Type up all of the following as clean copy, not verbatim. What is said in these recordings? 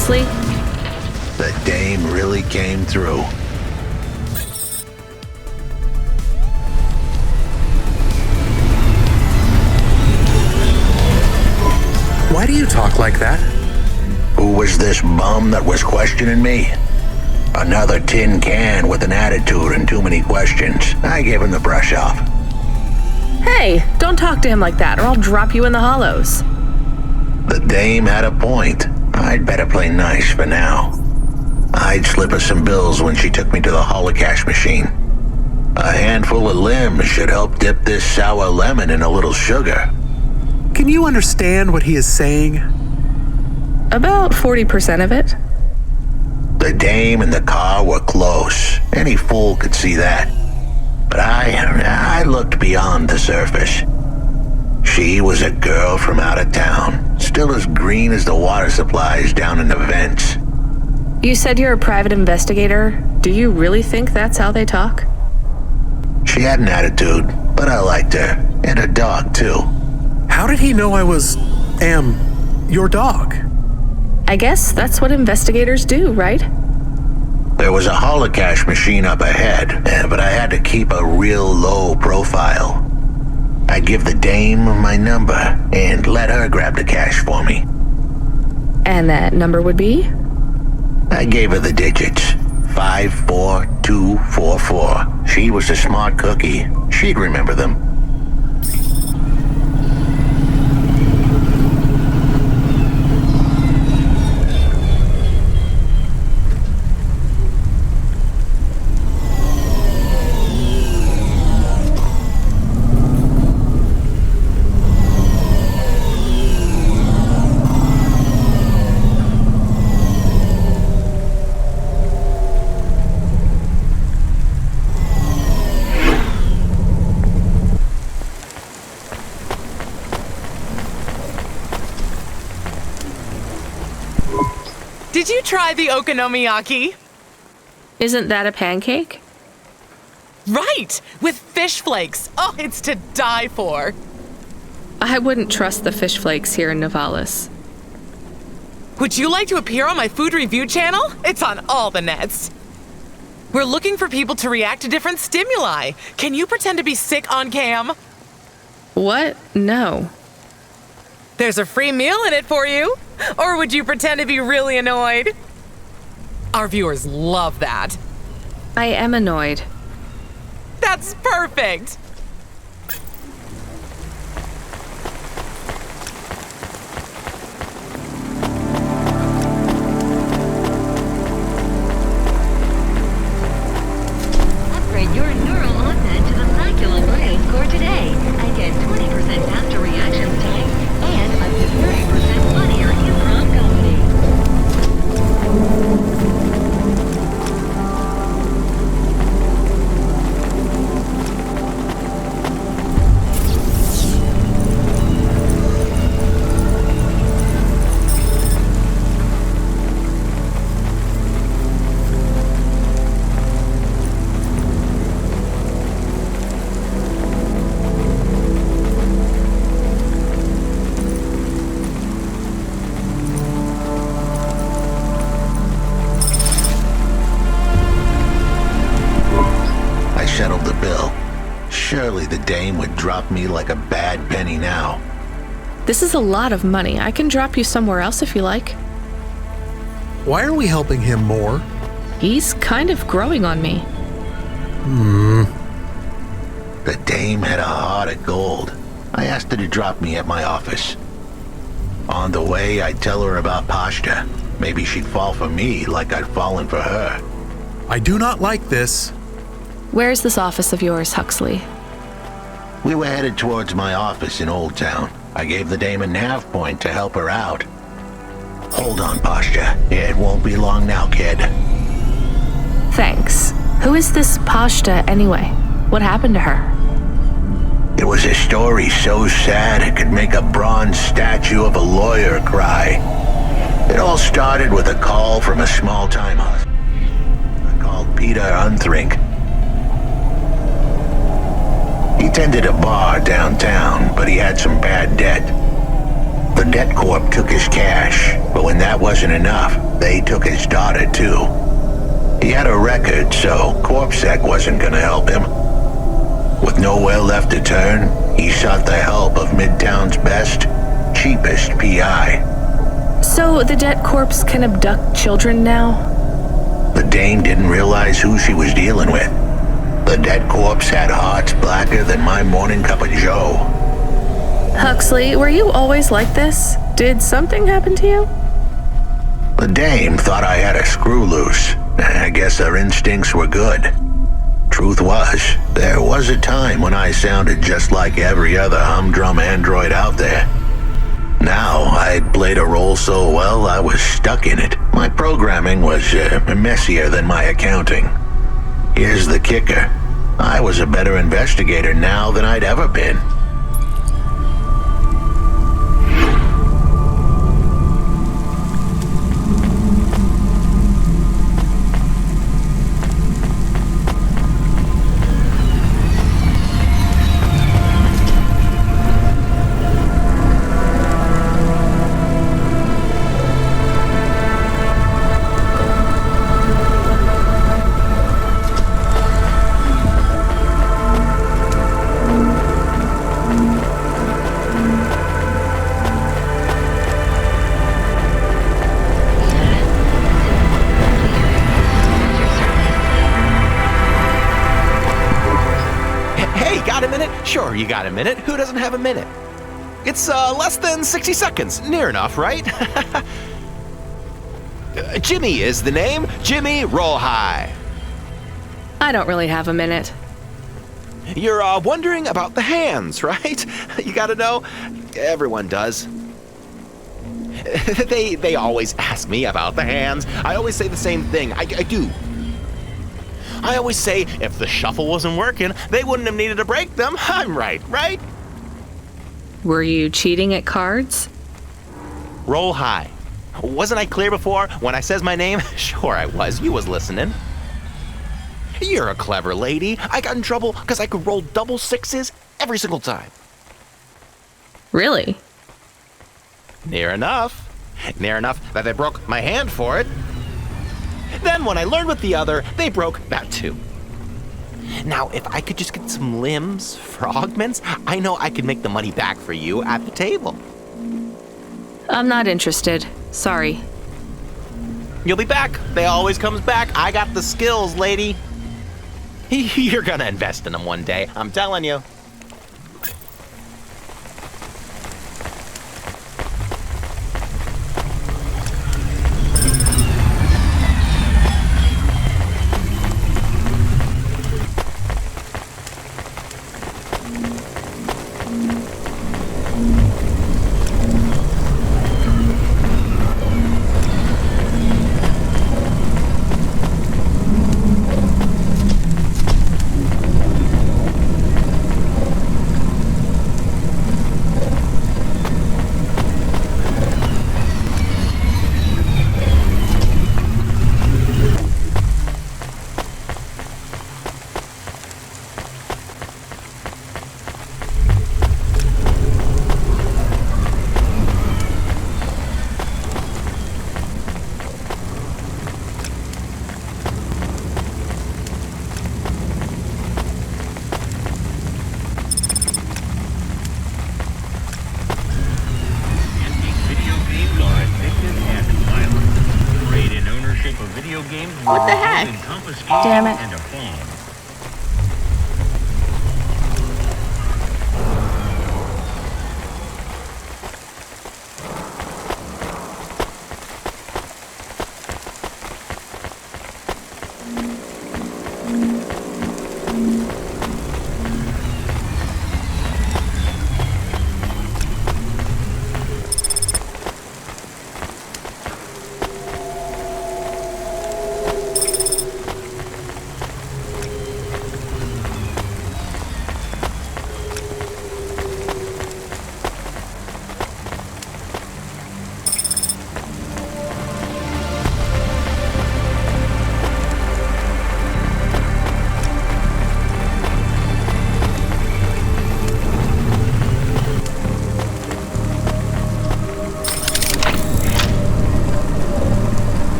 Huxley? The dame really came through. Why do you talk like that? Who was this bum that was questioning me? Another tin can with an attitude and too many questions. I gave him the brush off. Hey, don't talk to him like that or I'll drop you in the hollows. The dame had a point. I'd better play nice for now. I'd slip her some bills when she took me to the holocaust machine. A handful of limbs should help dip this sour lemon in a little sugar. Can you understand what he is saying? About 40% of it. The dame and the car were close. Any fool could see that. But I looked beyond the surface. She was a girl from out of town, still as green as the water supplies down in the vents. You said you're a private investigator. Do you really think that's how they talk? She had an attitude, but I liked her. And her dog, too. How did he know I was, your dog? I guess that's what investigators do, right? There was a holocaust machine up ahead, but I had to keep a real low profile. I'd give the dame my number and let her grab the cash for me. And that number would be? I gave her the digits. 54244. She was a smart cookie. She'd remember them. Did you try the okonomiyaki? Isn't that a pancake? Right! With fish flakes. Oh, it's to die for. I wouldn't trust the fish flakes here in Novalis. Would you like to appear on my food review channel? It's on all the nets. We're looking for people to react to different stimuli. Can you pretend to be sick on cam? What? No. There's a free meal in it for you. Or would you pretend to be really annoyed? Our viewers love that. I am annoyed. That's perfect. Upgrade your neural augment to the Macula Brain Core today and get 20% faster reaction time and up to 30% funnier improv comedy. Settled the bill. Surely the dame would drop me like a bad penny now. This is a lot of money. I can drop you somewhere else if you like. Why are we helping him more? He's kind of growing on me. The dame had a heart of gold. I asked her to drop me at my office. On the way, I'd tell her about Pashta. Maybe she'd fall for me like I'd fallen for her. I do not like this. Where's this office of yours, Huxley? We were headed towards my office in Old Town. I gave the dame a nav point to help her out. Hold on, Pashta. It won't be long now, kid. Thanks. Who is this Pashta anyway? What happened to her? It was a story so sad it could make a bronze statue of a lawyer cry. It all started with a call from a small-time husband. I called Peter Unthrink. He tended a bar downtown, but he had some bad debt. The debt corp took his cash, but when that wasn't enough, they took his daughter too. He had a record, so CorpSec wasn't gonna help him. With nowhere left to turn, he sought the help of Midtown's best, cheapest PI. So the debt corpse can abduct children now? The dame didn't realize who she was dealing with. The dead corpse had hearts blacker than my morning cup of joe. Huxley, were you always like this? Did something happen to you? The dame thought I had a screw loose. I guess her instincts were good. Truth was, there was a time when I sounded just like every other humdrum android out there. Now, I'd played a role so well I was stuck in it. My programming was messier than my accounting. Here's the kicker. I was a better investigator now than I'd ever been. Sure, you got a minute. Who doesn't have a minute? It's less than 60 seconds. Near enough, right? Jimmy is the name. Jimmy, roll high. I don't really have a minute. You're wondering about the hands, right? You gotta know. Everyone does. They always ask me about the hands. I always say the same thing. I do. I always say, if the shuffle wasn't working, they wouldn't have needed to break them. I'm right? Were you cheating at cards? Roll high. Wasn't I clear before when I says my name? Sure I was. You was listening. You're a clever lady. I got in trouble because I could roll double sixes every single time. Really? Near enough. Near enough that they broke my hand for it. Then when I learned with the other, they broke that too. Now, if I could just get some limbs for augments, I know I could make the money back for you at the table. I'm not interested. Sorry. You'll be back. They always comes back. I got the skills, lady. You're gonna invest in them one day, I'm telling you. What the heck? Damn it.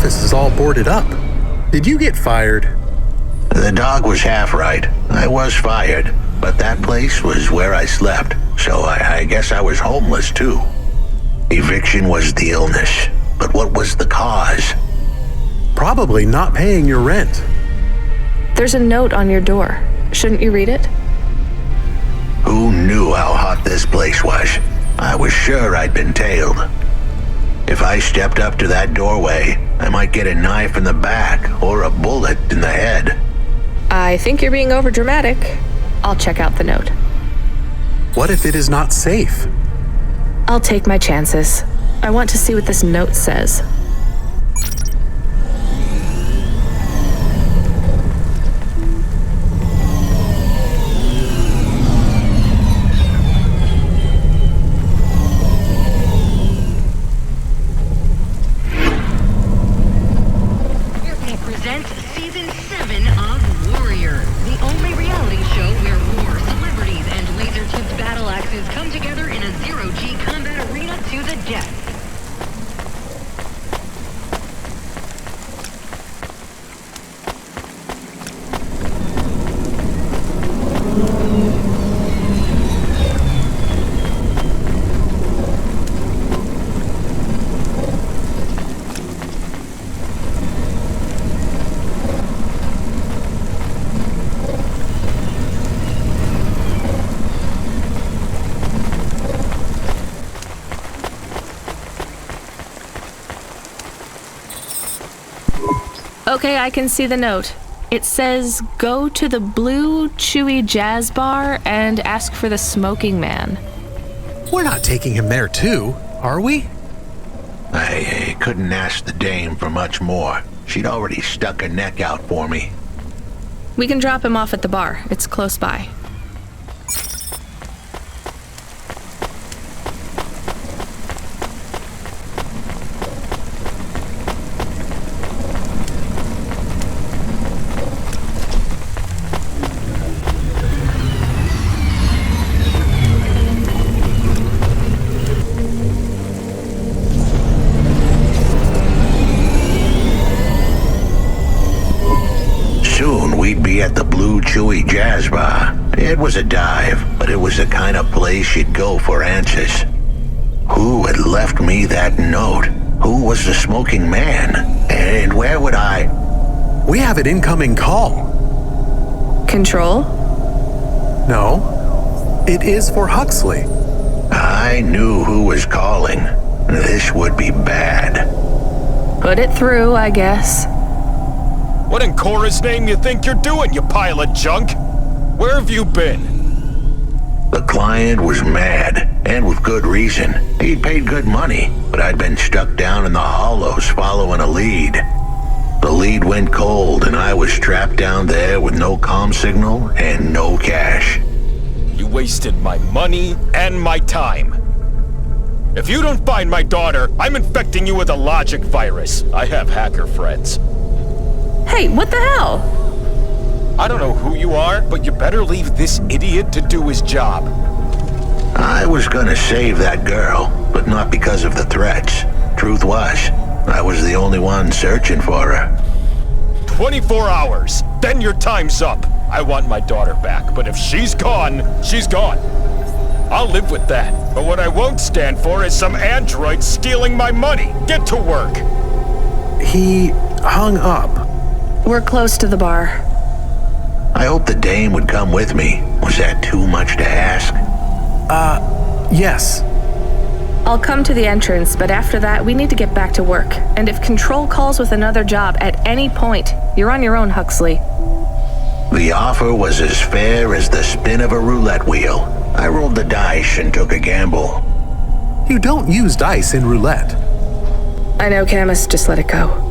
office is all boarded up. Did you get fired? The dog was half right. I was fired, but that place was where I slept, so I guess I was homeless too. Eviction was the illness, but what was the cause? Probably not paying your rent. There's a note on your door. Shouldn't you read it? Who knew how hot this place was? I was sure I'd been tailed. If I stepped up to that doorway, I might get a knife in the back or a bullet in the head. I think you're being overdramatic. I'll check out the note. What if it is not safe? I'll take my chances. I want to see what this note says. Presents Season 7 of Warrior, the only reality show where war, celebrities, and laser-tipped battle axes come together in a zero-G combat arena to the death. Okay, I can see the note. It says, go to the Blue Chewy Jazz Bar and ask for the Smoking Man. We're not taking him there too, are we? I couldn't ask the dame for much more. She'd already stuck her neck out for me. We can drop him off at the bar. It's close by. We'd be at the Blue Chewy Jazz Bar. It was a dive, but it was the kind of place you'd go for answers. Who had left me that note? Who was the smoking man? And where would I... We have an incoming call. Control? No, it is for Huxley. I knew who was calling. This would be bad. Put it through, I guess. What in Cora's name you think you're doing, you pile of junk? Where have you been? The client was mad, and with good reason. He'd paid good money, but I'd been stuck down in the hollows following a lead. The lead went cold, and I was trapped down there with no comm signal and no cash. You wasted my money and my time. If you don't find my daughter, I'm infecting you with a logic virus. I have hacker friends. Hey, what the hell? I don't know who you are, but you better leave this idiot to do his job. I was gonna save that girl, but not because of the threats. Truth was, I was the only one searching for her. 24 hours, then your time's up. I want my daughter back, but if she's gone, she's gone. I'll live with that, but what I won't stand for is some android stealing my money. Get to work. He hung up. We're close to the bar. I hoped the dame would come with me. Was that too much to ask? Yes. I'll come to the entrance, but after that, we need to get back to work. And if Control calls with another job at any point, you're on your own, Huxley. The offer was as fair as the spin of a roulette wheel. I rolled the dice and took a gamble. You don't use dice in roulette. I know, Camus, just let it go.